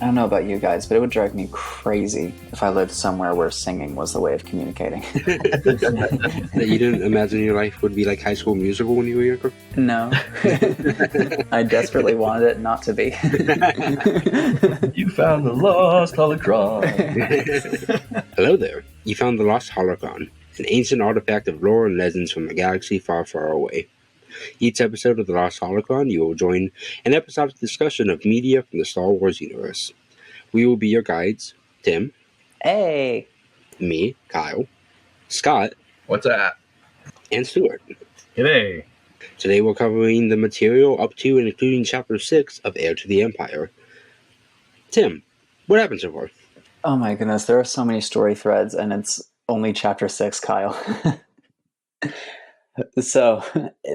I don't know about you guys, but it would drive me crazy if I lived somewhere where singing was the way of communicating. That you didn't imagine your life would be like High School Musical when you were younger? No. I desperately wanted it not to be. You found the lost Holocron. Hello there. You found the lost Holocron, an ancient artifact of lore and legends from a galaxy far, far away. Each episode of The Lost Holocron, you will join an episodic discussion of media from the Star Wars universe. We will be your guides, Tim. Hey! Me, Kyle. Scott. What's that? And Stuart. G'day. Today we're covering the material up to and including Chapter 6 of Heir to the Empire. Tim, what happened so far? Oh my goodness, there are so many story threads, and it's only Chapter 6, Kyle. So,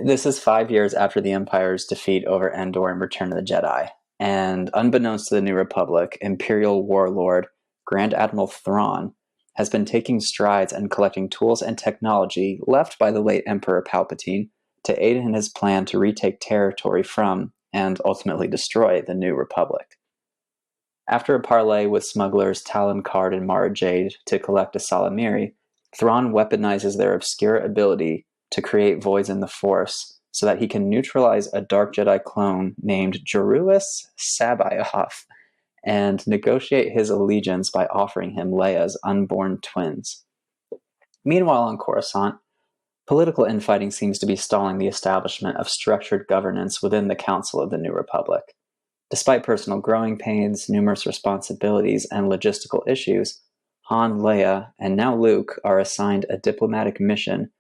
this is 5 years after the Empire's defeat over Endor and Return of the Jedi. And unbeknownst to the New Republic, Imperial Warlord Grand Admiral Thrawn has been taking strides and collecting tools and technology left by the late Emperor Palpatine to aid in his plan to retake territory from, and ultimately destroy, the New Republic. After a parley with smugglers Talon, Karrde, and Jade to collect ysalamir, Thrawn weaponizes their obscure ability to create voids in the Force so that he can neutralize a Dark Jedi clone named Joruus C'baoth and negotiate his allegiance by offering him Leia's unborn twins. Meanwhile on Coruscant, political infighting seems to be stalling the establishment of structured governance within the Council of the New Republic. Despite personal growing pains, numerous responsibilities, and logistical issues, Han, Leia, and now Luke are assigned a diplomatic mission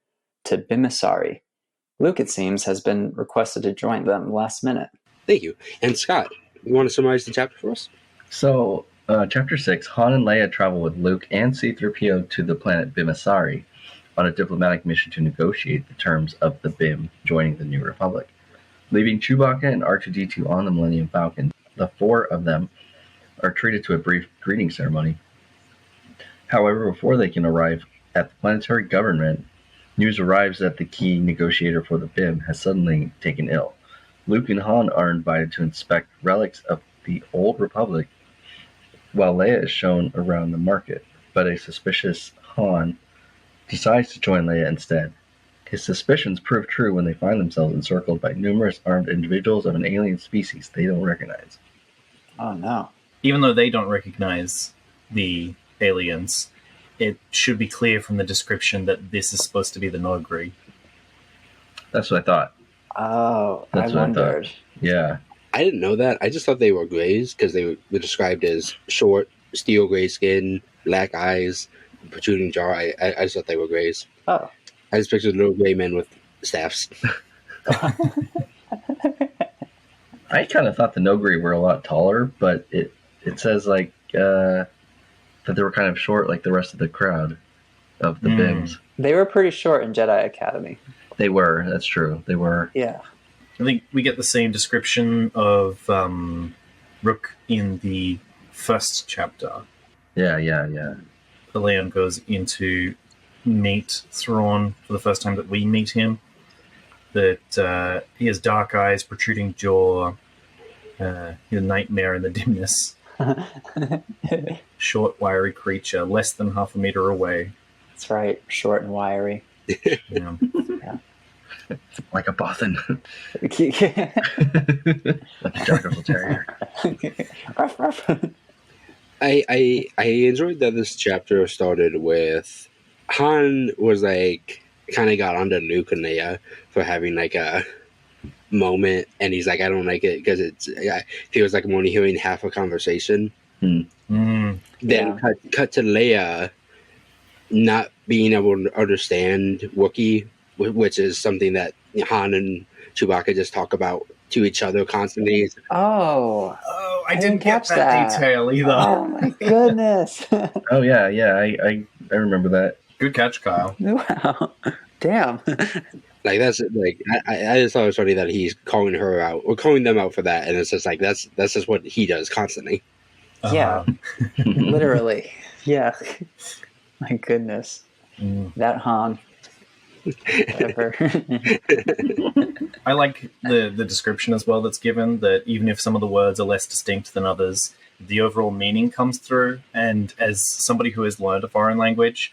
to Bimmisaari. Luke, it seems, has been requested to join them last minute. Thank you. And Scott, you want to summarize the chapter for us? So, Chapter 6, Han and Leia travel with Luke and C-3PO to the planet Bimmisaari on a diplomatic mission to negotiate the terms of the BIM joining the New Republic. Leaving Chewbacca and R2-D2 on the Millennium Falcon, the four of them are treated to a brief greeting ceremony. However, before they can arrive at the planetary government, news arrives that the key negotiator for the BIM has suddenly taken ill. Luke and Han are invited to inspect relics of the Old Republic, while Leia is shown around the market, but a suspicious Han decides to join Leia instead. His suspicions prove true when they find themselves encircled by numerous armed individuals of an alien species they don't recognize. Oh no. Even though they don't recognize the aliens, it should be clear from the description that this is supposed to be the Noghri. That's what I thought. Oh, That's I what wondered. I thought. Yeah. I didn't know that. I just thought they were grays because they were described as short, steel gray skin, black eyes, protruding jaw. I just thought they were grays. Oh. I just pictured little gray men with staffs. I kind of thought the Noghri were a lot taller, but it says like that they were kind of short like the rest of the crowd of the BIMs. They were pretty short in Jedi Academy. They were, that's true. They were. Yeah. I think we get the same description of Rook in the first chapter. Yeah. Leon goes into meet Thrawn for the first time that we meet him. That he has dark eyes, protruding jaw, the nightmare in the dimness. Short, wiry creature, less than half a meter away. That's right, short and wiry. Yeah. Like a Bothan. Like a Jack Russell Terrier. I enjoyed that this chapter started with Han was like kind of got under Luke and Leia for having like a moment, and he's like, I don't like it because it feels like I'm only hearing half a conversation. Then cut to Leia not being able to understand Wookiee, which is something that Han and Chewbacca just talk about to each other constantly. Oh, I didn't catch that detail either. Oh my goodness. Oh yeah, I remember that. Good catch, Kyle. Wow. Damn. Like that's like I just thought it was funny that he's calling her out or calling them out for that, and it's just like that's just what he does constantly. Yeah. Literally. Yeah. My goodness. That Han. Whatever. I like the description as well that's given, that even if some of the words are less distinct than others, the overall meaning comes through. And as somebody who has learned a foreign language,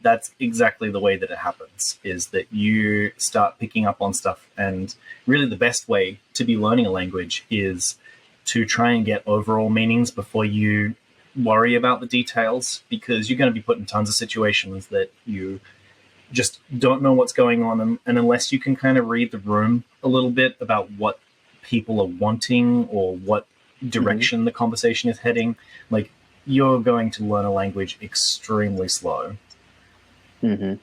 that's exactly the way that it happens, is that you start picking up on stuff. And really the best way to be learning a language is to try and get overall meanings before you worry about the details, because you're going to be put in tons of situations that you just don't know what's going on. And unless you can kind of read the room a little bit about what people are wanting or what direction the conversation is heading, like, you're going to learn a language extremely slow. Mm-hmm.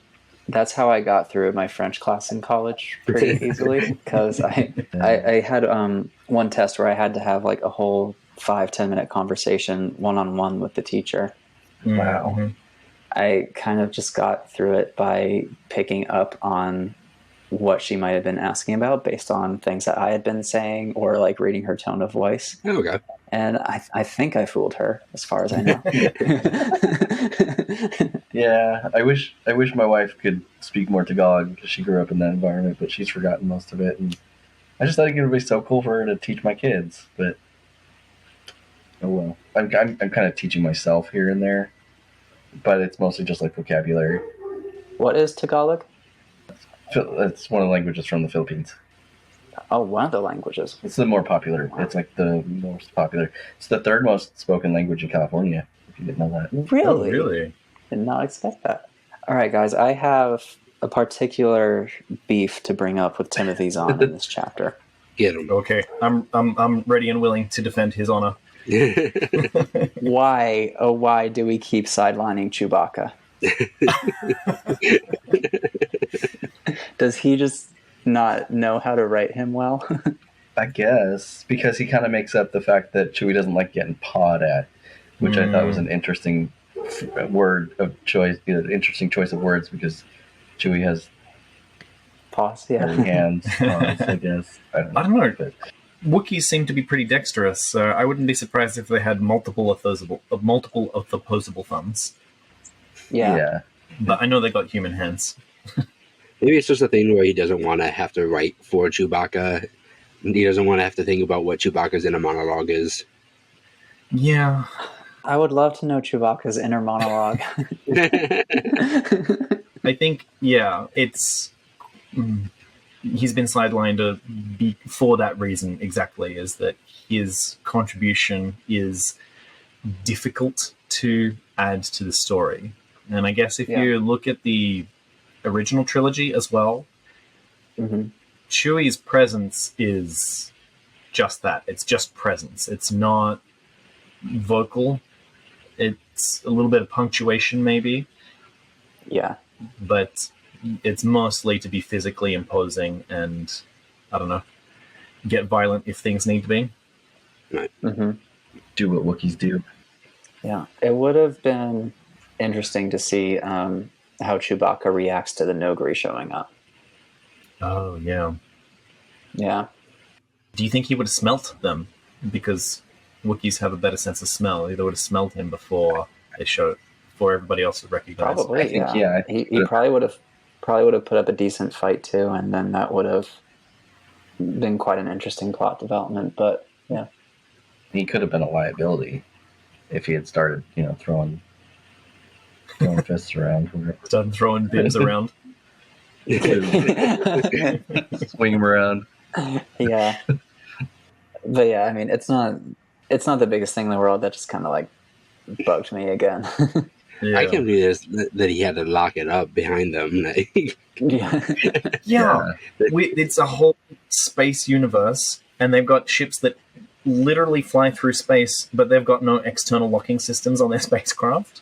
That's how I got through my French class in college pretty easily, because I had one test where I had to have like a whole 5-10 minute conversation one-on-one with the teacher. Wow. Mm-hmm. I kind of just got through it by picking up on what she might have been asking about based on things that I had been saying, or like reading her tone of voice. Oh, okay. And I think I fooled her, as far as I know. Yeah, I wish my wife could speak more Tagalog, because she grew up in that environment, but she's forgotten most of it. And I just thought it would be so cool for her to teach my kids, but oh well. I'm kind of teaching myself here and there, but it's mostly just like vocabulary. What is Tagalog? It's one of the languages from the Philippines. Oh, one of the languages. It's the more popular. It's like the most popular. It's the third most spoken language in California, if you didn't know that. Really? Oh, really? Did not expect that. All right, guys, I have a particular beef to bring up with Timothy Zahn in this chapter. Get him. Okay, I'm ready and willing to defend his honor. Why do we keep sidelining Chewbacca? Does he just not know how to write him well? I guess, because he kind of makes up the fact that Chewie doesn't like getting pawed at, which I thought was an interesting word of choice, interesting choice of words, because Chewie has Pause, yeah. hands, paws, I guess. I don't know. But Wookiees seem to be pretty dexterous, so I wouldn't be surprised if they had multiple of the opposable thumbs. Yeah. But I know they got human hands. Maybe it's just a thing where he doesn't want to have to write for Chewbacca. He doesn't want to have to think about what Chewbacca's inner monologue is. Yeah. I would love to know Chewbacca's inner monologue. I think, it's... he's been sidelined for that reason exactly, is that his contribution is difficult to add to the story. And I guess if you look at the original trilogy as well, Chewie's presence is just that. It's just presence. It's not vocal. It's a little bit of punctuation maybe. Yeah. But it's mostly to be physically imposing and, I don't know, get violent if things need to be. Right. do what Wookiees do. Yeah. It would have been interesting to see how Chewbacca reacts to the Nogri showing up. Oh, yeah. Yeah. Do you think he would have smelt them? Because Wookiees have a better sense of smell. They would have smelled him before everybody else would recognize. Probably, I think, He probably would have put up a decent fight too, and then that would have been quite an interesting plot development. But yeah, he could have been a liability if he had started, throwing fists around. Started throwing bims around. Swing him around. Yeah. But yeah, I mean, it's not the biggest thing in the world. That just kind of like bugged me again. Yeah. I can't believe that he had to lock it up behind them. Yeah. It's a whole space universe, and they've got ships that literally fly through space, but they've got no external locking systems on their spacecraft.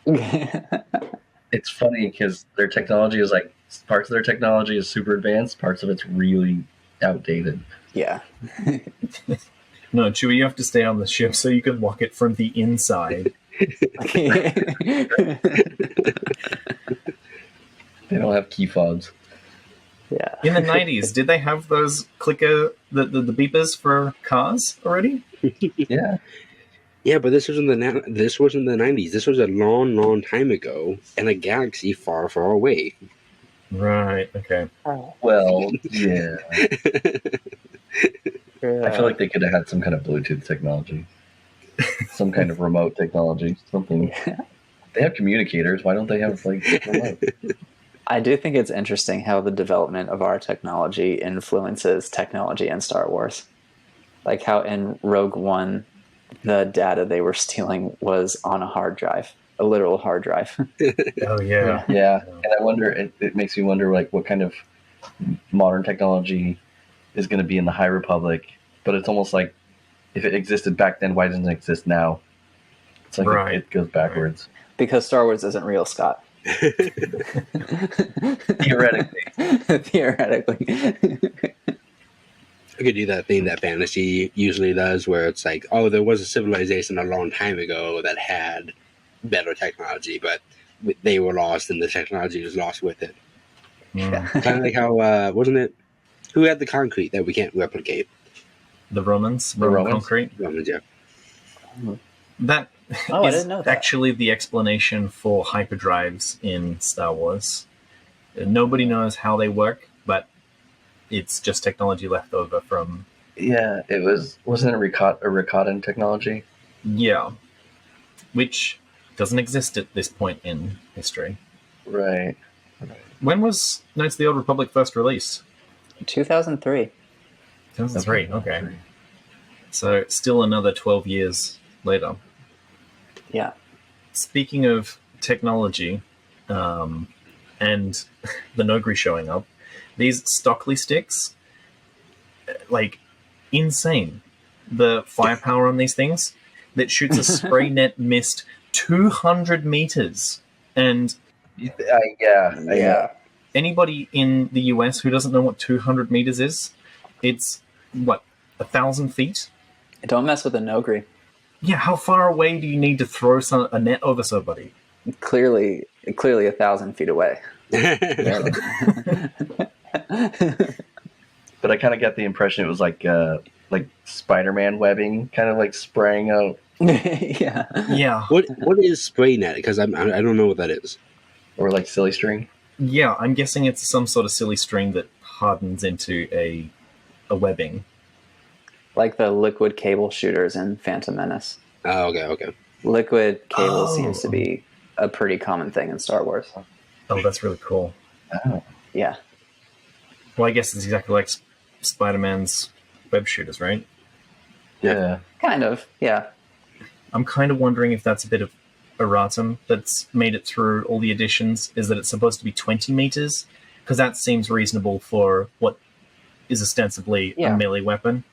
It's funny because their technology is like, parts of their technology is super advanced, parts of it's really outdated. Yeah. No, Chewie, you have to stay on the ship so you can lock it from the inside. They don't have key fobs. Yeah. In the 90s, did they have those clicker, the beepers for cars already? Yeah. Yeah, but this wasn't the 90s. This was a long, long time ago in a galaxy far, far away. Right, okay. Well, yeah. I feel like they could have had some kind of Bluetooth technology. Some kind of remote technology, something. They have communicators. Why don't they have like remote? I do think it's interesting how the development of our technology influences technology in Star Wars. Like how in Rogue One, the data they were stealing was on a hard drive, a literal hard drive. Oh yeah. Yeah, and I wonder. It makes me wonder, like, what kind of modern technology is going to be in the High Republic. But it's almost like if it existed back then, why doesn't it exist now? It's like Right. it goes backwards. Because Star Wars isn't real, Scott. Theoretically. Theoretically. I could do that thing that fantasy usually does, where it's like, oh, there was a civilization a long time ago that had better technology, but they were lost, and the technology was lost with it. Mm. Kind of like how wasn't it? Who had the concrete that we can't replicate? The Romans, The Roman Romans? concrete. Romans, yeah. That Oh, I is didn't know that. actually the explanation for hyperdrives in Star Wars. Nobody knows how they work, but it's just technology left over from Yeah, it wasn't a Ricotta technology. yeah, which doesn't exist at this point in history. Right. When was Knights of the Old Republic first released? 2003. 2003. Okay, so still another 12 years later. Yeah. Speaking of technology, and the Nogri showing up, these Stockley sticks, like, insane. The firepower on these things that shoots a spray net mist 200 meters. And Yeah. anybody in the US who doesn't know what 200 meters is, it's, what, 1,000 feet? Don't mess with a Nogri. Yeah, how far away do you need to throw a net over somebody? Clearly 1,000 feet away. But I kind of got the impression it was like Spider-Man webbing, kind of like spraying out, Yeah. Yeah. What is spray net? Because I don't know what that is. or like silly string. Yeah, I'm guessing it's some sort of silly string that hardens into a webbing. Like the liquid cable shooters in Phantom Menace. Oh, okay. Liquid cable Oh. seems to be a pretty common thing in Star Wars. Oh, that's really cool. Oh. Yeah. Well, I guess it's exactly like Spider-Man's web shooters, right? Yeah. Kind of. Yeah. I'm kind of wondering if that's a bit of erratum that's made it through all the editions, is that it's supposed to be 20 meters, because that seems reasonable for what is ostensibly Yeah. a melee weapon.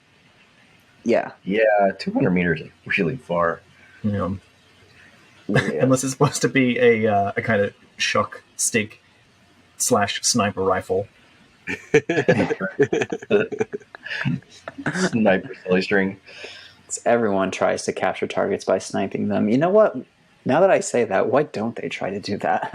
Yeah. Yeah, 200 meters is really far. You know, Yeah. unless it's supposed to be a kind of shock stick / sniper rifle. Sniper silly string. Everyone tries to capture targets by sniping them. You know what? Now that I say that, why don't they try to do that?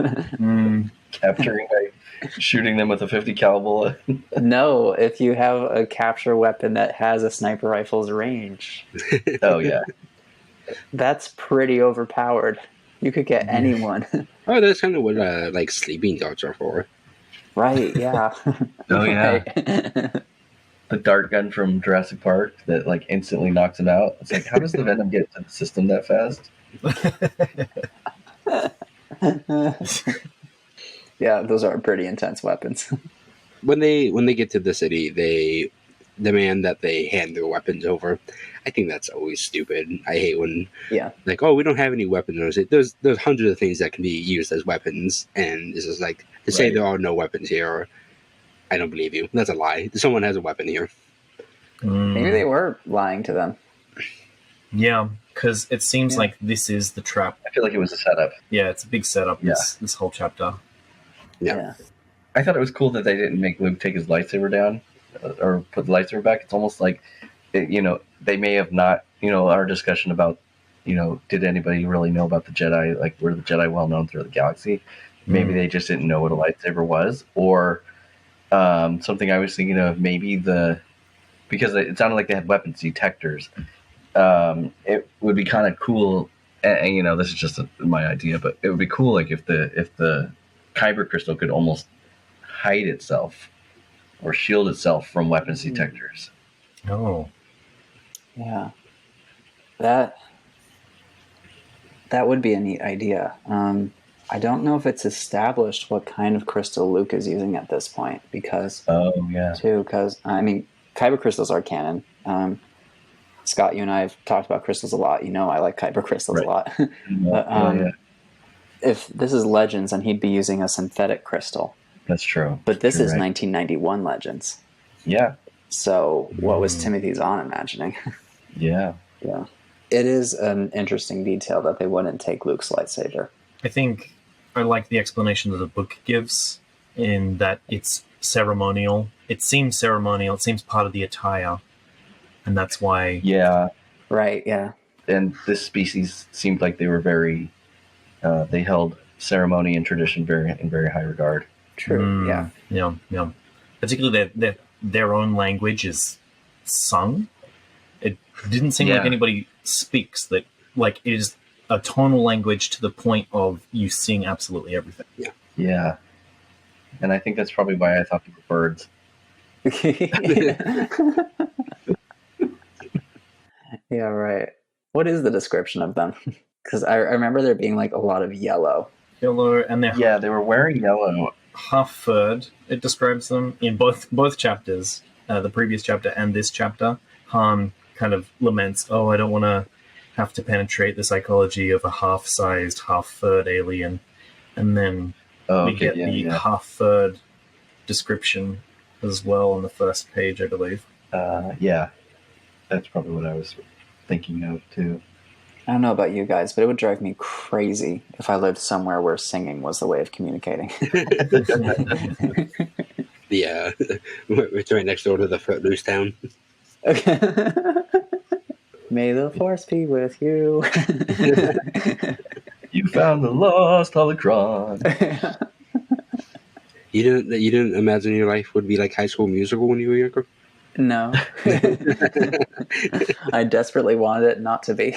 Capturing by shooting them with a 50 cal bullet. No, if you have a capture weapon that has a sniper rifle's range, Oh, yeah. that's pretty overpowered. You could get anyone. Oh, that's kind of what like sleeping dogs are for. Right, yeah. Oh, yeah. Right. The dart gun from Jurassic Park that like instantly knocks him out. It's like, how does the venom get to the system that fast? Yeah, those are pretty intense weapons. When they get to the city, they demand that they hand their weapons over. I think that's always stupid. I hate when Yeah. like, oh, we don't have any weapons. There's hundreds of things that can be used as weapons, and it's just like to say Right. there are no weapons here. Or, I don't believe you. That's a lie. Someone has a weapon here. Maybe they were lying to them. Yeah, because it seems Yeah. like this is the trap. I feel like it was a setup. Yeah, it's a big setup, Yeah. this whole chapter. Yeah. I thought it was cool that they didn't make Luke take his lightsaber down or put the lightsaber back. It's almost like, they may have not, our discussion about, did anybody really know about the Jedi? Like, were the Jedi well known through the galaxy? Maybe they just didn't know what a lightsaber was. Or something I was thinking of, maybe because it sounded like they had weapons detectors. It would be kind of cool, and this is just my idea, but it would be cool, like if the kyber crystal could almost hide itself or shield itself from weapons detectors. Oh. Yeah. That That would be a neat idea. I don't know if it's established what kind of crystal Luke is using at this point, because I mean, kyber crystals are canon. Scott, you and I have talked about crystals a lot. You know, I like kyber crystals a lot. But if this is Legends, then he'd be using a synthetic crystal. That's true. But this is 1991 Legends. Yeah. So what was Timothy Zahn imagining? Yeah. Yeah. It is an interesting detail that they wouldn't take Luke's lightsaber. I think I like the explanation that the book gives in that it's ceremonial. It seems ceremonial. It seems part of the attire. And that's why... Yeah. Right, yeah. And this species seemed like they were very... they held ceremony and tradition in very high regard. True, Yeah. Particularly their own language is sung. It didn't seem like anybody speaks that, like, it is a tonal language to the point of you sing absolutely everything. Yeah. And I think that's probably why I thought they were birds. Yeah, right. What is the description of them? Because I remember there being like a lot of yellow. Yellow, and they were wearing yellow. Half-furred, it describes them in both chapters, the previous chapter and this chapter. Han kind of laments, I don't want to have to penetrate the psychology of a half-sized, half-furred alien. And then we get the half-furred description as well on the first page, I believe. Yeah, that's probably what I was thinking of, too. I don't know about you guys, but it would drive me crazy if I lived somewhere where singing was the way of communicating. It's right next door to the Footloose town. Okay. May the force be with you. You found the lost holocron. You didn't imagine your life would be like High School Musical when you were younger? No. I desperately wanted it not to be.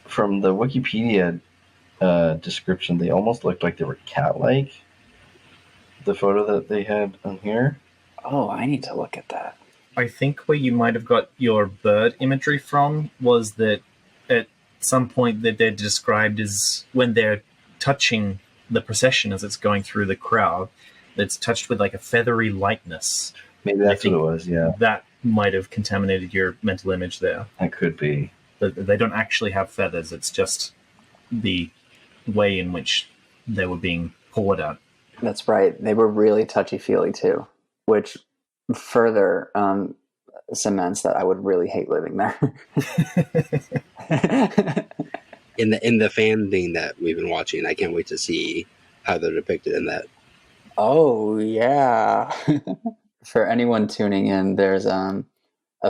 From the Wikipedia description, they almost looked like they were cat-like. The photo that they had on here. Oh, I need to look at that. I think where you might have got your bird imagery from was that at some point that they're described as when they're touching the procession as it's going through the crowd, that's touched with like a feathery lightness. Maybe that's what it was, yeah. That might have contaminated your mental image there. That could be. But they don't actually have feathers. It's just the way in which they were being poured at. That's right. They were really touchy-feely too, which further cements that I would really hate living there. In the fan thing that we've been watching, I can't wait to see how they're depicted in that. Oh, yeah. For anyone tuning in, there's a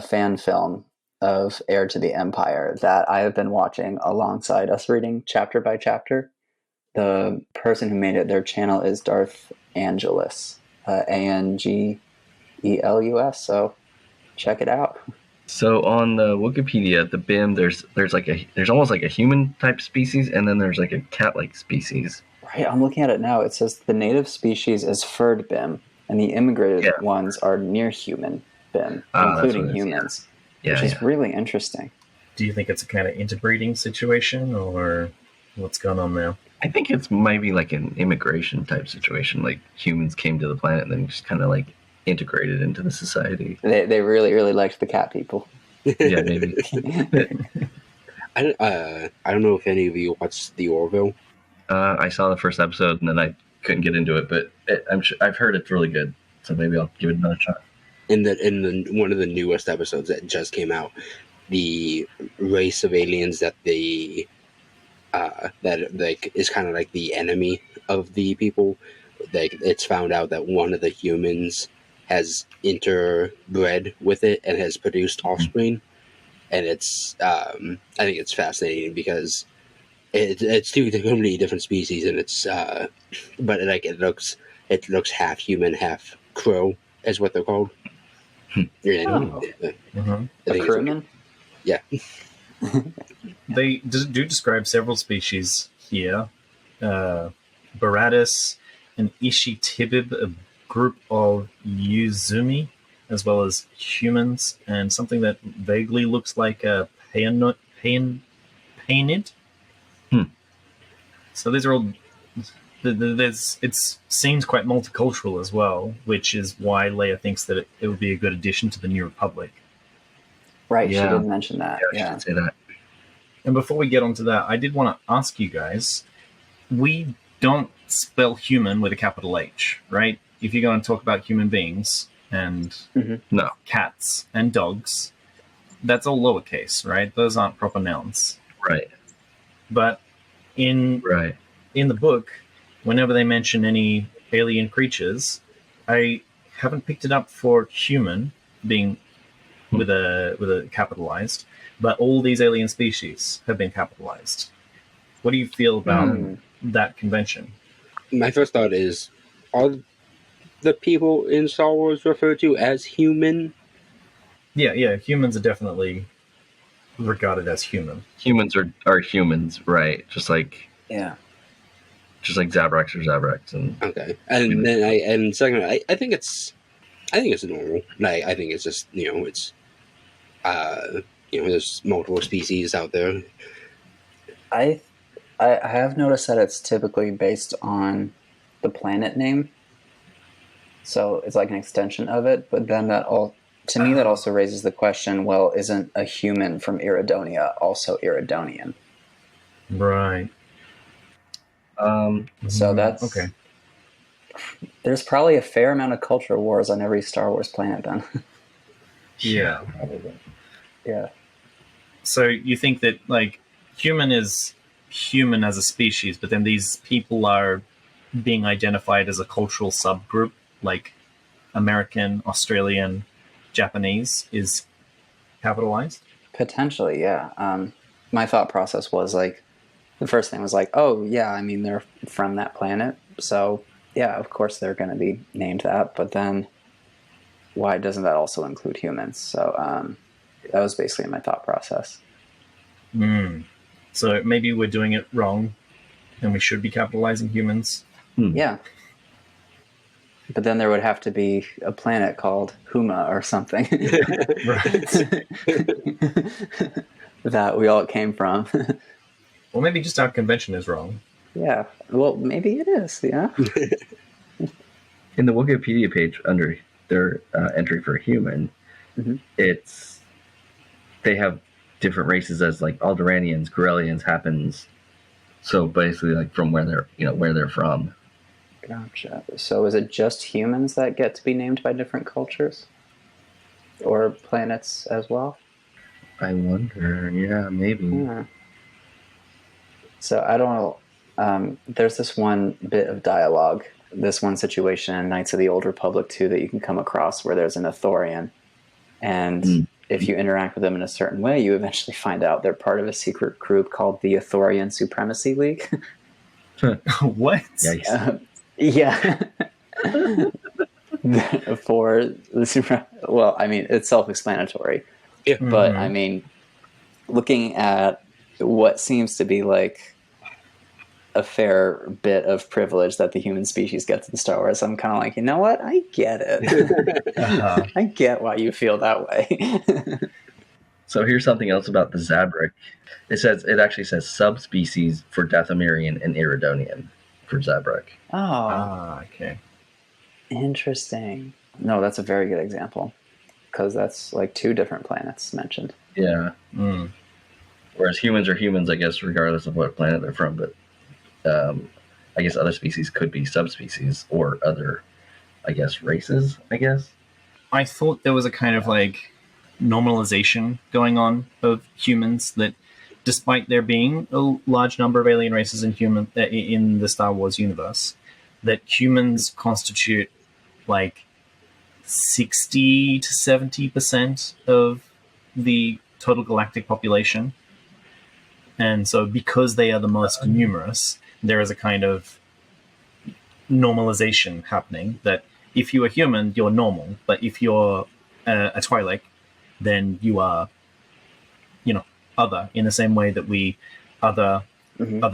fan film of Heir to the Empire that I have been watching alongside us reading chapter by chapter. The person who made it, their channel is Darth Angelus, Angelus, so check it out. So on the Wikipedia, the BIM, there's almost like a human type species, and then there's like a cat-like species. Right, I'm looking at it now. It says the native species is furred BIM, and the immigrated ones are near human BIM, including humans, which is really interesting. Do you think it's a kind of interbreeding situation, or what's going on there? I think it's maybe like an immigration type situation, like humans came to the planet and then just kind of like integrated into the society. They really, really liked the cat people. Yeah, maybe. I don't know if any of you watched The Orville. I saw the first episode and then I couldn't get into it, but I've heard it's really good, so maybe I'll give it another shot. In the one of the newest episodes that just came out, the race of aliens that is kind of like the enemy of the people. Like, it's found out that one of the humans has interbred with it and has produced offspring, and it's I think it's fascinating because it's two completely different species, and it's but like it looks half human, half crow, is what they're called. A crewman? Yeah. They do describe several species here. Baratus, an Ishitibib, a group of Yuzumi, as well as humans, and something that vaguely looks like a Painted. Hmm. So these are all. It seems quite multicultural as well, which is why Leia thinks that it would be a good addition to the New Republic. Right, Yeah. she did mention that. She Yeah. did say that. And before we get onto that, I did want to ask you guys, we don't spell human with a capital H, right? If you're going to talk about human beings and No. cats and dogs, that's all lowercase, right? Those aren't proper nouns. Right. But in the book, whenever they mention any alien creatures, I haven't picked it up for human being with a capitalized, but all these alien species have been capitalized. What do you feel about that convention? My first thought is, are the people in Star Wars referred to as human? Yeah, humans are definitely regarded as human. Humans are humans, right? Just like Zabraks are Zabraks, and Okay, and then second, I think it's normal. Like, I think it's just it's there's multiple species out there. I have noticed that it's typically based on the planet name, so it's like an extension of it. But then that also raises the question: well, isn't a human from Iridonia also Iridonian? Right. So that's okay. There's probably a fair amount of culture wars on every Star Wars planet then. Yeah. probably. Yeah. So you think that like human is human as a species, but then these people are being identified as a cultural subgroup, like American, Australian, Japanese is capitalized? Potentially, yeah. My thought process was like, the first thing was like, oh yeah, I mean they're from that planet, so yeah, of course they're going to be named that. But then, why doesn't that also include humans? So that was basically my thought process. So maybe we're doing it wrong, and we should be capitalizing humans. Yeah. But then there would have to be a planet called Huma or something. Right. That we all came from. Well, maybe just our convention is wrong. Yeah. Well, maybe it is, yeah. In the Wikipedia page under their entry for human, they have different races as like Alderaanians, Corellians, Happens. So basically, like from where they're from. Gotcha. So is it just humans that get to be named by different cultures? Or planets as well? I wonder. Yeah, maybe. Yeah. So I don't know. There's this one bit of dialogue, this one situation in Knights of the Old Republic 2 that you can come across where there's an Ithorian. And if you interact with them in a certain way, you eventually find out they're part of a secret group called the Ithorian Supremacy League. What? Yeah. For the well, I mean, it's self-explanatory. Yeah. But I mean, looking at what seems to be like a fair bit of privilege that the human species gets in Star Wars, I'm kind of like, you know what? I get it. I get why you feel that way. So here's something else about the Zabrak. It actually says subspecies for Dathomirian and Iridonian for Zabrak. Oh, okay. Interesting. No, that's a very good example because that's like two different planets mentioned. Yeah. Whereas humans are humans, I guess, regardless of what planet they're from. But I guess other species could be subspecies or other, I guess, races, I guess. I thought there was a kind of like normalization going on of humans, that despite there being a large number of alien races in the Star Wars universe, that humans constitute like 60 to 70% of the total galactic population. And so because they are the most numerous, there is a kind of normalization happening that if you are human, you're normal. But if you're a Twi'lek, then you are, other, in the same way that we other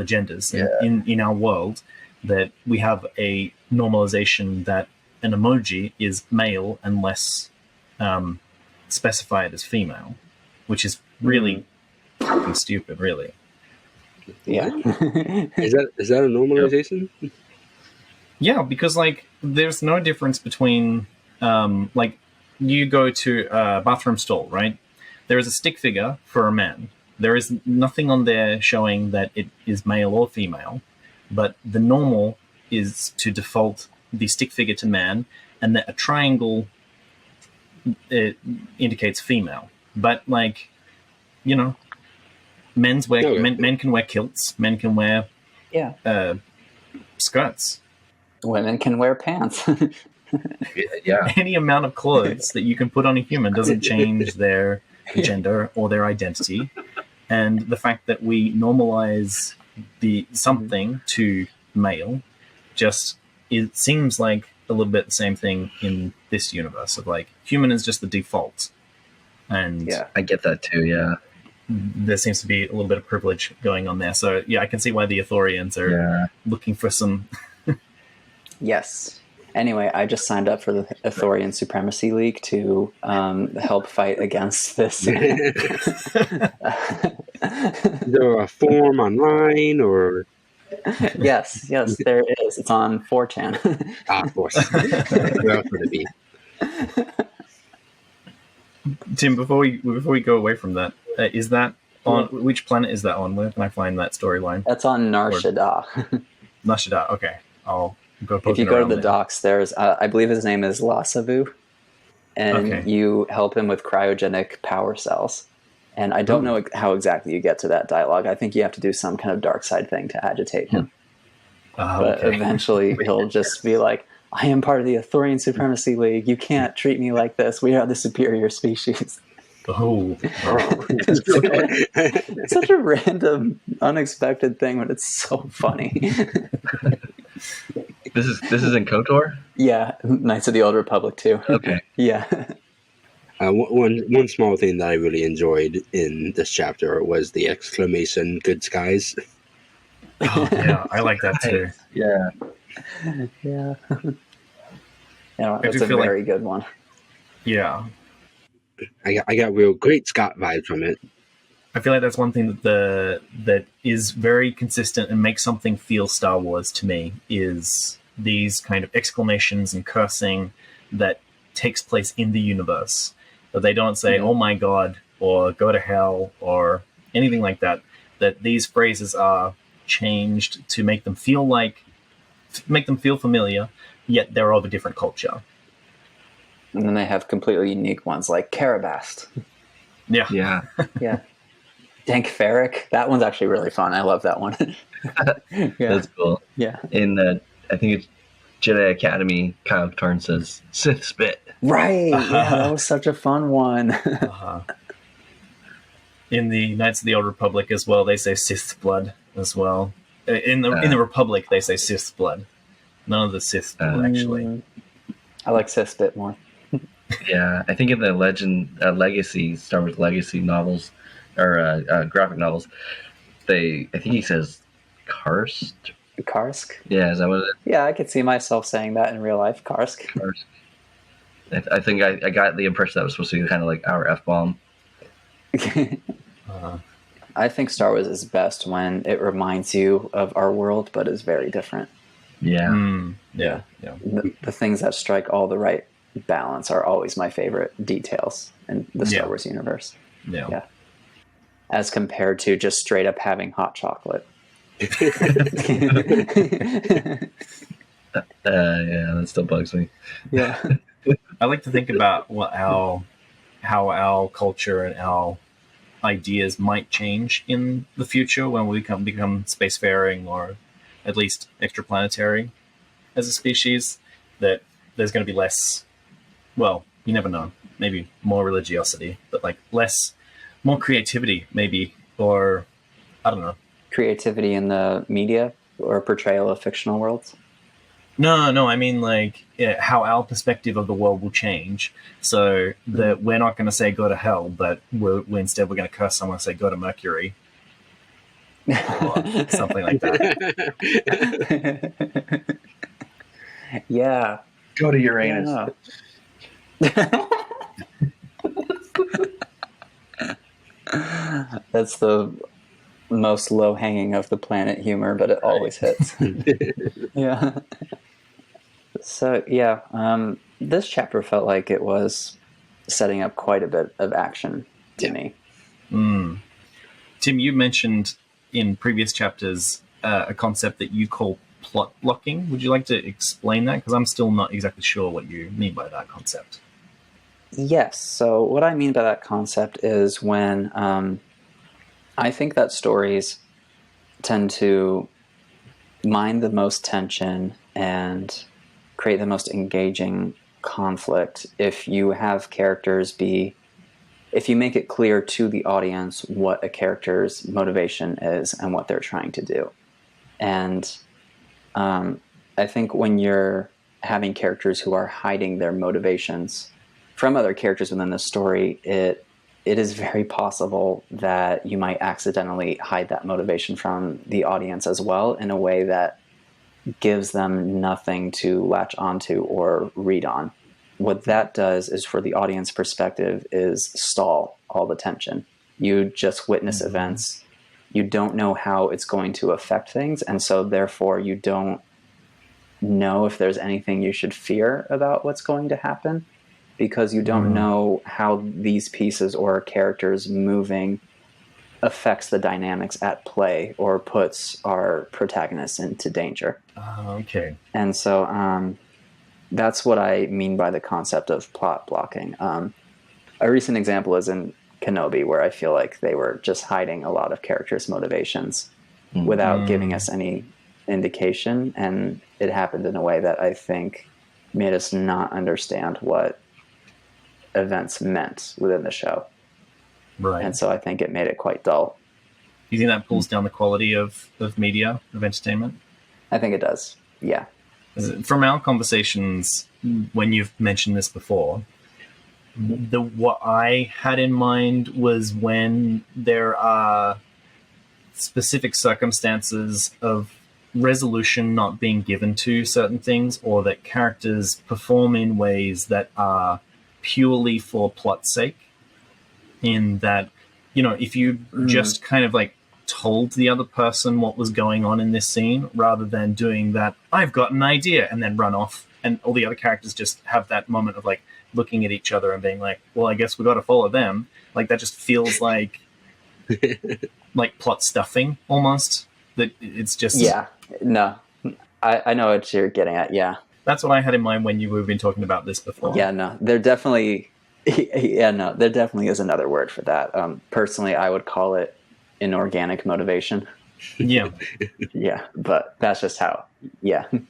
genders in our world, that we have a normalization that an emoji is male unless specified as female, which is really fucking stupid, really. Yeah. Is that a normalization? Yeah, because like there's no difference between like you go to a bathroom stall, right? There is a stick figure for a man. There is nothing on there showing that it is male or female, but the normal is to default the stick figure to man, and that a triangle it indicates female. But like, you know, men can wear kilts, men can wear Yeah. skirts. Women can wear pants. Yeah. Any amount of clothes that you can put on a human doesn't change their gender or their identity. And the fact that we normalize the something to male it seems like a little bit the same thing in this universe of like human is just the default. And Yeah. I get that too, yeah. there seems to be a little bit of privilege going on there. So yeah, I can see why the Ithorians are looking for some. Yes. Anyway, I just signed up for the Ithorian Supremacy League to help fight against this. Is there a form online or? Yes, there is. It's on 4chan. Of course. Where else would it be? Tim, before we go away from that, is that on which planet is that on? Where can I find that storyline? That's on Nar Shaddaa. Nar Shaddaa. Okay, I'll go. If you go to the docks, there's I believe his name is Lasavu, and you help him with cryogenic power cells. And I don't know how exactly you get to that dialogue. I think you have to do some kind of dark side thing to agitate him. But eventually he'll just be like, I am part of the Ithorian Supremacy League. You can't treat me like this. We are the superior species. Oh. It's such a random, unexpected thing, but it's so funny. This is in KOTOR? Yeah, Knights of the Old Republic too. Okay. Yeah. One small thing that I really enjoyed in this chapter was the exclamation "Good skies." Oh, yeah, I like that too. Yeah. Yeah. That's a very good one. Yeah. I got real great Scott vibes from it. I feel like that's one thing that is very consistent and makes something feel Star Wars to me is these kind of exclamations and cursing that takes place in the universe. That they don't say, oh my God, or go to hell, or anything like that. That these phrases are changed to make them feel familiar, yet they're of a different culture. And then they have completely unique ones like Karrde. Yeah. Yeah. Yeah. Dank Ferric. That one's actually really fun. I love that one. Yeah. That's cool. Yeah. In I think it's Jedi Academy, Kyle Katarn says Sith spit. Right. Yeah, that was such a fun one. In the Knights of the Old Republic as well, they say Sith blood as well. In the Republic, they say Sith blood. None of the Sith blood, actually. I like Sith spit more. Yeah, I think in the Legacy, Star Wars Legacy novels, or graphic novels, I think he says Karst. Karsk? Yeah, is that what it is? Yeah, I could see myself saying that in real life. Karsk. Karsk. I think I got the impression that was supposed to be kind of like our F-bomb. I think Star Wars is best when it reminds you of our world, but is very different. Yeah. Yeah. The things that strike all the right balance are always my favorite details in the Star Wars universe. Yeah. As compared to just straight up having hot chocolate. Yeah, that still bugs me. Yeah. I like to think about how our culture and our ideas might change in the future when we become spacefaring or at least extraplanetary as a species. That there's going to be less. Well, you never know. Maybe more religiosity, but like more creativity, maybe, or I don't know. Creativity in the media or portrayal of fictional worlds? No. I mean, like how our perspective of the world will change. So that we're not going to say go to hell, but instead we're going to curse someone and say go to Mercury, or something like that. Yeah. Go to Uranus. Yeah. That's the most low-hanging of the planet humor, but it always hits. Yeah. So, yeah, this chapter felt like it was setting up quite a bit of action to me. Tim, you mentioned in previous chapters a concept that you call plot blocking. Would you like to explain that? Because I'm still not exactly sure what you mean by that concept. Yes. So what I mean by that concept is when I think that stories tend to mine the most tension and create the most engaging conflict if you have characters if you make it clear to the audience what a character's motivation is and what they're trying to do. And I think when you're having characters who are hiding their motivations from other characters within the story, it is very possible that you might accidentally hide that motivation from the audience as well in a way that gives them nothing to latch onto or read on. What that does is, for the audience perspective, is stall all the tension. You just witness events. You don't know how it's going to affect things, and so therefore you don't know if there's anything you should fear about what's going to happen, because you don't know how these pieces or characters moving affects the dynamics at play or puts our protagonists into danger. Okay. And so that's what I mean by the concept of plot blocking. A recent example is in Kenobi, where I feel like they were just hiding a lot of characters' motivations without giving us any indication, and it happened in a way that I think made us not understand what events meant within the show. Right. And so I think it made it quite dull. Do you think that pulls down the quality of media, of entertainment? I think it does, yeah. From our conversations, when you've mentioned this before, what I had in mind was when there are specific circumstances of resolution not being given to certain things, or that characters perform in ways that are purely for plot's sake, in that, if you just kind of like told the other person what was going on in this scene, rather than doing that, I've got an idea, and then run off, and all the other characters just have that moment of like looking at each other and being like, well, I guess we got to follow them. Like, that just feels like like plot stuffing almost. That it's just I know what you're getting at. That's what I had in mind when you've been talking about this before. There definitely is another word for that. Personally, I would call it inorganic motivation. Yeah But that's just how. It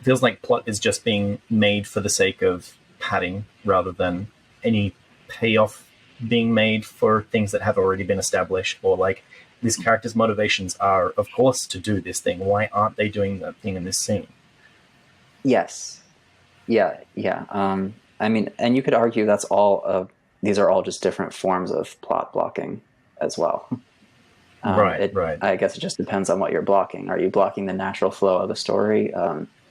feels like plot is just being made for the sake of padding, rather than any payoff being made for things that have already been established, or like, this character's motivations are, of course, to do this thing. Why aren't they doing that thing in this scene? Yes. Yeah. I mean, and you could argue these are all just different forms of plot blocking as well. Right. I guess it just depends on what you're blocking. Are you blocking the natural flow of the story?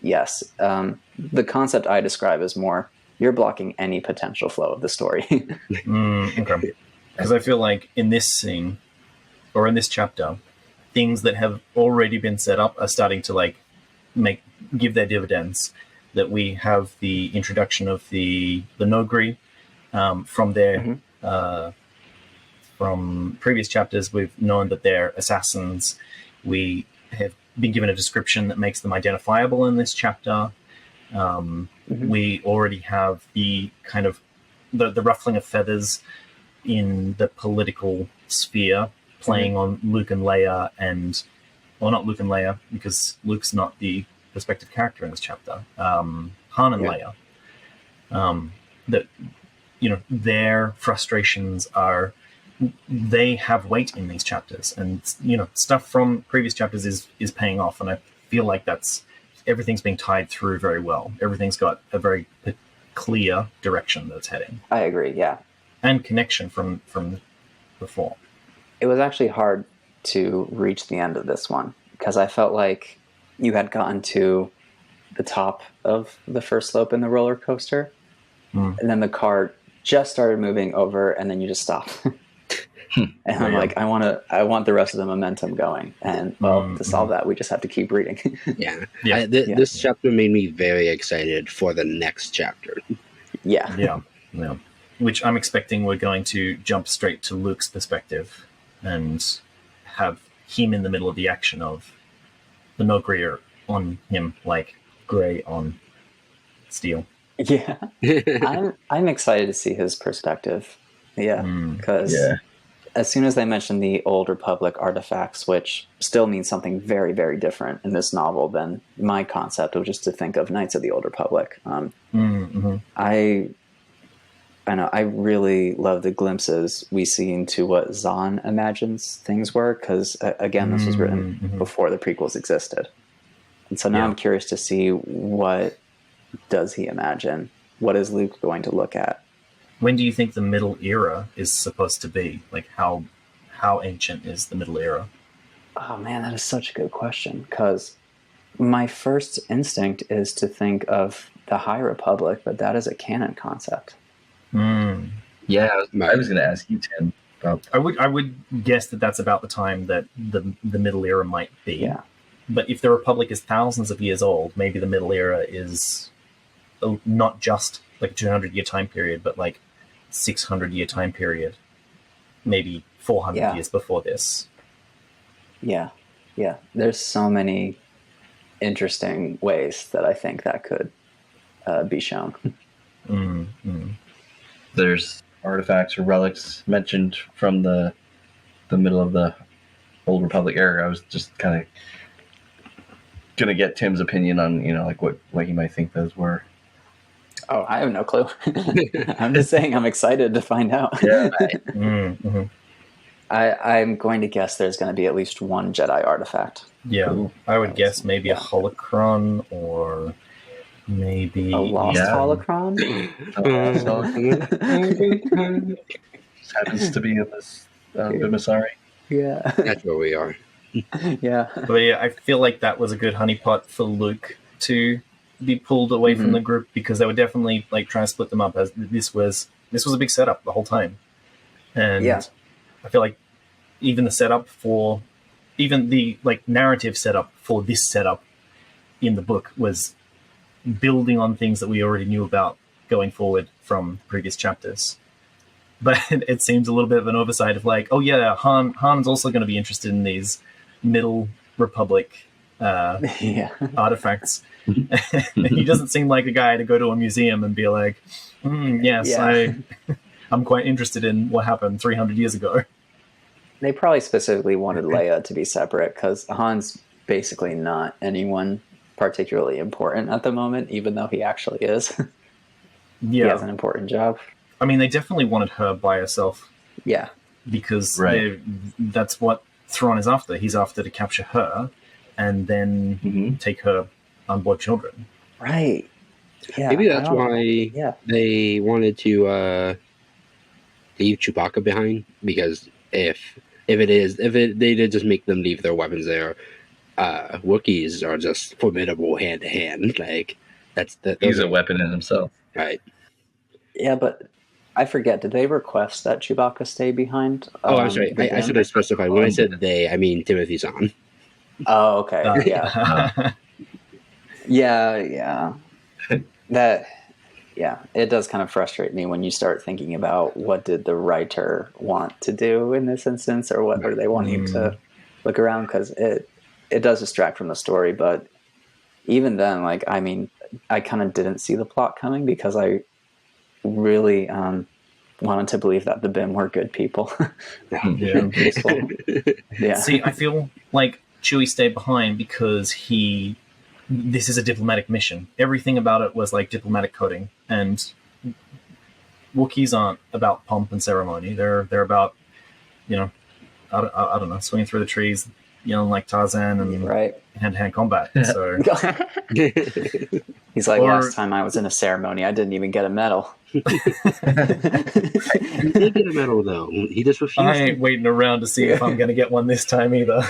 Yes. The concept I describe is more, you're blocking any potential flow of the story. Okay. Because I feel like in this scene, or in this chapter, things that have already been set up are starting to like give their dividends. That we have the introduction of the Nogri from their from previous chapters. We've known that they're assassins. We have been given a description that makes them identifiable in this chapter. We already have the kind of the ruffling of feathers in the political sphere, playing on Luke and Leia, not Luke and Leia, because Luke's not the perspective character in this chapter. Han and Leia. That, their frustrations they have weight in these chapters, and stuff from previous chapters is paying off, and I feel like everything's being tied through very well. Everything's got a very clear direction that it's heading. I agree, yeah. And connection from before. It was actually hard to reach the end of this one, because I felt like you had gotten to the top of the first slope in the roller coaster, and then the car just started moving over, and then you just stopped. And I'm Yeah. like, I want the rest of the momentum going. And to solve that, we just have to keep reading. Yeah. Yeah. This chapter made me very excited for the next chapter. Yeah. Which I'm expecting we're going to jump straight to Luke's perspective and have him in the middle of the action of the Nogri on him, like Grey on Steel. Yeah. I'm excited to see his perspective. Yeah. Because as soon as they mentioned the Old Republic artifacts, which still means something very, very different in this novel than my concept of just to think of Knights of the Old Republic. I know I really love the glimpses we see into what Zahn imagines things were, because again, this was written before the prequels existed. And so now I'm curious to see, what does he imagine? What is Luke going to look at? When do you think the Middle Era is supposed to be? Like, how ancient is the Middle Era? Oh man, that is such a good question, because my first instinct is to think of the High Republic, but that is a canon concept. Yeah, I was going to ask you, Tim, about. I would guess that that's about the time that the Middle Era might be. Yeah. But if the Republic is thousands of years old, maybe the Middle Era is not just like a 200-year time period, but like 600-year time period, maybe 400 years before this. Yeah. There's so many interesting ways that I think that could be shown. There's artifacts or relics mentioned from the middle of the Old Republic era. I was just kind of gonna get Tim's opinion on, like what he might think those were. Oh, I have no clue. I'm just saying I'm excited to find out. Yeah. I'm going to guess there's going to be at least one Jedi artifact. Yeah, Ooh. I would guess maybe a holocron or maybe A lost holocron? Just happens to be in this Bimmisaari. Yeah. That's where we are. Yeah. But yeah, I feel like that was a good honeypot for Luke to be pulled away from the group, because they were definitely like trying to split them up, as this was a big setup the whole time. And I feel like even the narrative setup for this setup in the book was building on things that we already knew about going forward from previous chapters. But it seems a little bit of an oversight of like, oh yeah, Han's also going to be interested in these Middle Republic artifacts. He doesn't seem like a guy to go to a museum and be like, I'm quite interested in what happened 300 years ago. They probably specifically wanted Leia to be separate, because Han's basically not anyone particularly important at the moment, even though he actually is. He has an important job. I mean, they definitely wanted her by herself. Yeah. Because that's what Thrawn is after. He's after to capture her and then take her unborn children. Right. Yeah. Maybe that's why they wanted to leave Chewbacca behind, because if they did just make them leave their weapons there, Wookiees are just formidable hand to hand. Like he's a weapon in himself. Right. Yeah, but I forget, did they request that Chewbacca stay behind? I'm sorry. I should have specified. When I said they, I mean Timothy Zahn. Oh, okay. Yeah. Yeah. It does kind of frustrate me when you start thinking about what did the writer want to do in this instance, or what are they wanting to look around, because it does distract from the story. But even then, like, I mean, I kind of didn't see the plot coming, because I really wanted to believe that the Bim were good people. Yeah. See, I feel like Chewie stayed behind because this is a diplomatic mission. Everything about it was like diplomatic coding, and Wookiees aren't about pomp and ceremony. They're about, I don't know, swinging through the trees, yelling like Tarzan, and hand-to-hand combat. So he's like, last time I was in a ceremony, I didn't even get a medal. He did get a medal, though. He just refused. I ain't waiting around to see if I'm going to get one this time either.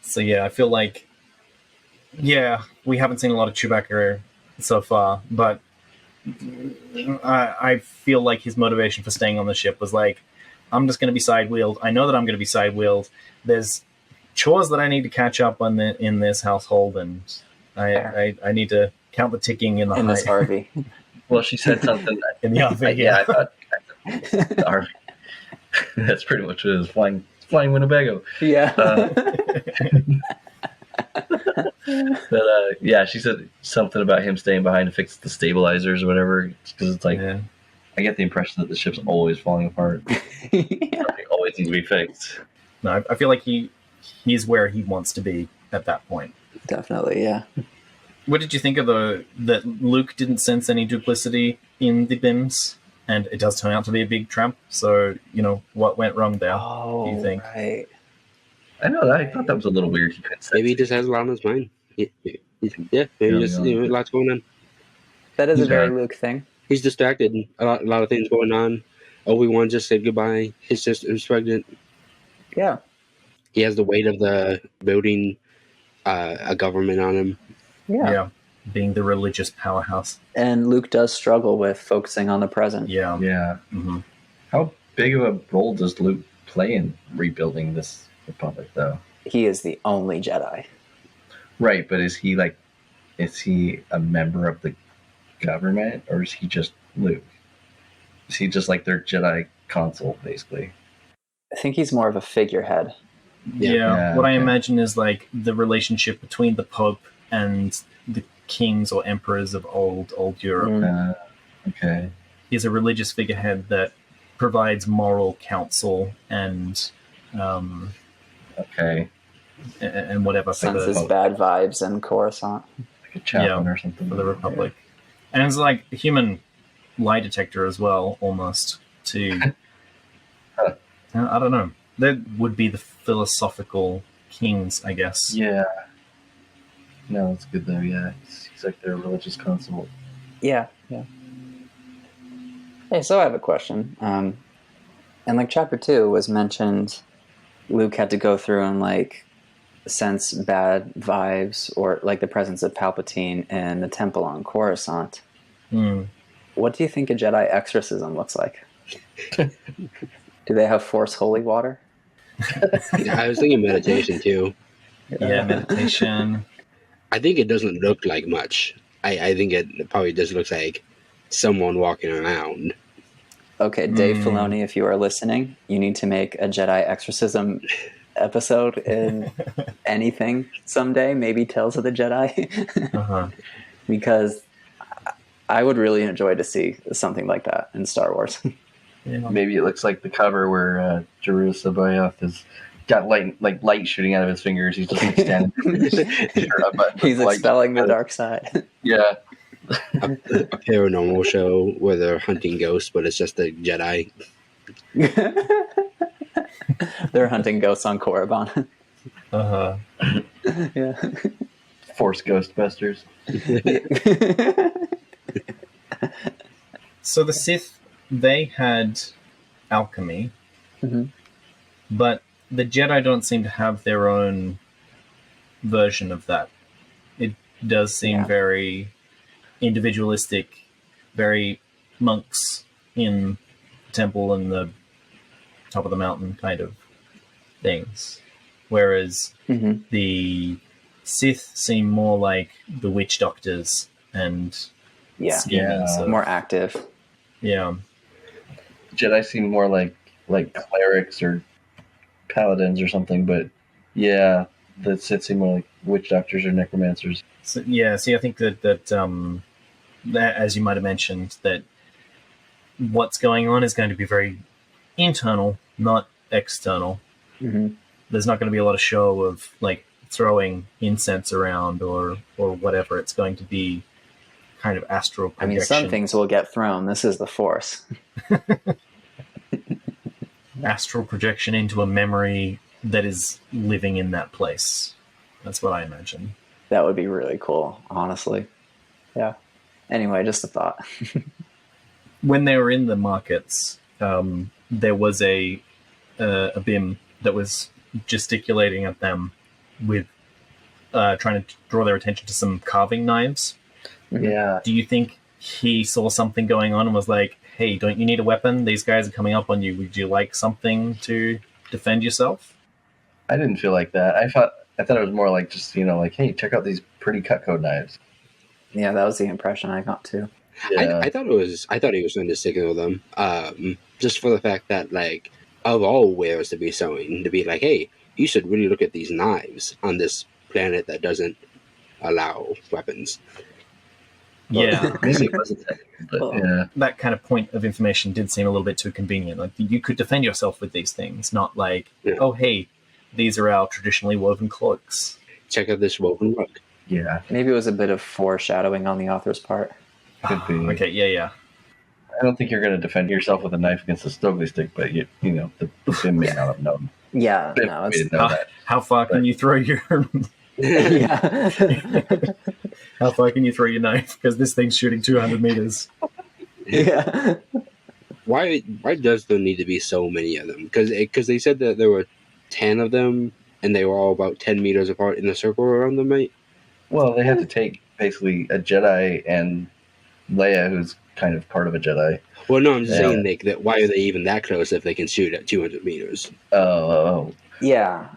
So I feel like, we haven't seen a lot of Chewbacca so far, but I feel like his motivation for staying on the ship was like, I'm just going to be side-wheeled. I know that I'm going to be side-wheeled. There's chores that I need to catch up on in this household, and I need to count the ticking in this RV. Well, she said something in the RV. Yeah, I thought the RV. That's pretty much what it is. Flying Winnebago. Yeah. But yeah, she said something about him staying behind to fix the stabilizers or whatever. Because it's like, I get the impression that the ship's always falling apart. Something always needs to be fixed. No, I feel like he's where he wants to be at that point. Definitely, yeah. What did you think of that Luke didn't sense any duplicity in the BIMs, and it does turn out to be a big trap? So, what went wrong there, do you think? Right. I know that. I thought that was a little weird. He couldn't Maybe he just has a lot on his mind. Yeah, maybe just lots going on. That is a very Luke thing. He's distracted. A lot of things going on. Obi-Wan just said goodbye. His sister's pregnant. Yeah. He has the weight of the building a government on him. Yeah. Being the religious powerhouse. And Luke does struggle with focusing on the present. Yeah. Yeah. Mm-hmm. How big of a role does Luke play in rebuilding this republic, though? He is the only Jedi. Right, but is he a member of the government, or is he just Luke? Is he just like their Jedi consul, basically? I think he's more of a figurehead. Yeah. What I imagine is like the relationship between the Pope and the kings or emperors of old Europe. Okay. He's a religious figurehead that provides moral counsel and and whatever senses bad vibes in Coruscant. Like a chaplain or something for the Republic. And it's like a human lie detector as well, almost, to I don't know. That would be the philosophical kings, I guess. Yeah. No, that's good though. Yeah, he's like their religious consul. Yeah. Hey, so I have a question. And like chapter 2 was mentioned, Luke had to go through and like sense bad vibes or like the presence of Palpatine in the temple on Coruscant. What do you think a Jedi exorcism looks like? Do they have Force holy water? I was thinking meditation too. Yeah, meditation. I think it doesn't look like much. I think it probably just looks like someone walking around. Okay, Dave Filoni, if you are listening, you need to make a Jedi exorcism episode in anything someday, maybe Tales of the Jedi. Because I would really enjoy to see something like that in Star Wars. Yeah. Maybe it looks like the cover where Joruus C'baoth has got light shooting out of his fingers. He's just like standing He's expelling the dark side. Yeah. A paranormal show where they're hunting ghosts, but it's just a Jedi. They're hunting ghosts on Korriban. Yeah. Force Ghostbusters. So the Sith, they had alchemy, but the Jedi don't seem to have their own version of that. It does seem very individualistic, very monks in the temple and the top of the mountain kind of things. Whereas the Sith seem more like the witch doctors and schemers. More active. Yeah. Jedi seem more like clerics or paladins or something, but the Sith seem more like witch doctors or necromancers. So, I think that as you might have mentioned, that what's going on is going to be very internal, not external. There's not going to be a lot of show of like throwing incense around or whatever. It's going to be kind of astral projection. I mean, some things will get thrown. This is the Force. Astral projection into a memory that is living in that place. That's what I imagine. That would be really cool, honestly. Yeah. Anyway, just a thought. When they were in the markets, there was a BIM that was gesticulating at them with trying to draw their attention to some carving knives. Yeah. Do you think he saw something going on and was like, hey, don't you need a weapon? These guys are coming up on you. Would you like something to defend yourself? I didn't feel like that. I thought it was more like just, like, hey, check out these pretty cutco knives. Yeah, that was the impression I got too. Yeah. I thought he was going to signal them, just for the fact that, like, of all wares to be sewing, to be like, hey, you should really look at these knives on this planet that doesn't allow weapons. Yeah. Maybe it wasn't that, but Well, yeah. That kind of point of information did seem a little bit too convenient. Like, you could defend yourself with these things, not like, oh, hey, these are our traditionally woven cloaks. Check out this woven rug. Yeah. Maybe it was a bit of foreshadowing on the author's part. Could be. Okay, yeah. I don't think you're going to defend yourself with a knife against a Stokely stick, but the Bim may not have known. Yeah, Bim no, may it's know that. How far can you throw your... yeah. How far can you throw your knife? Because this thing's shooting 200 meters. Yeah. Why does there need to be so many of them? Because they said that there were 10 of them, and they were all about 10 meters apart in a circle around them, right? Well, they had to take basically a Jedi and Leia, who's kind of part of a Jedi. Well, no, I'm just saying, Nick, that why are they even that close if they can shoot at 200 meters? Oh. Yeah.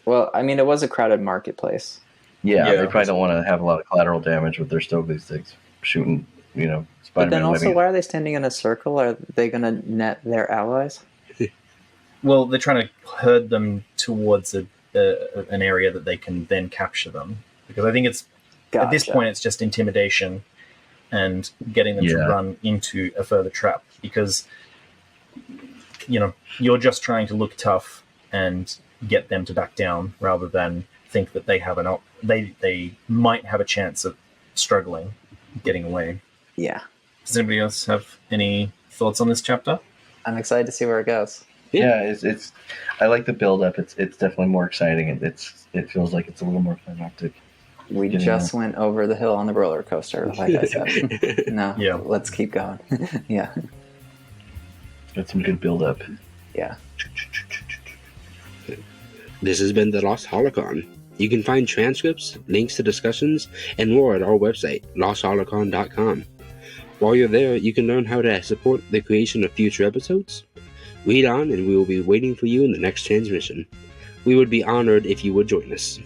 Well, I mean, it was a crowded marketplace. Yeah, they probably don't want to have a lot of collateral damage with their Stokely sticks shooting, Spider-Man. But then also, webbing. why are they standing in a circle? Are they going to net their allies? Well, they're trying to herd them towards an area that they can then capture them. Because I think at this point, it's just intimidation and getting them to run into a further trap. Because, you're just trying to look tough and get them to back down rather than think that they have they might have a chance of struggling, getting away. Yeah. Does anybody else have any thoughts on this chapter? I'm excited to see where it goes. Yeah, it's. I like the build up. It's definitely more exciting. It feels like it's a little more climactic. We just went over the hill on the roller coaster, like I said. No, let's keep going. Yeah. Got some good build up. Yeah. This has been the Lost Holocron. You can find transcripts, links to discussions, and more at our website, lostholocron.com. While you're there, you can learn how to support the creation of future episodes. Read on, and we will be waiting for you in the next transmission. We would be honored if you would join us.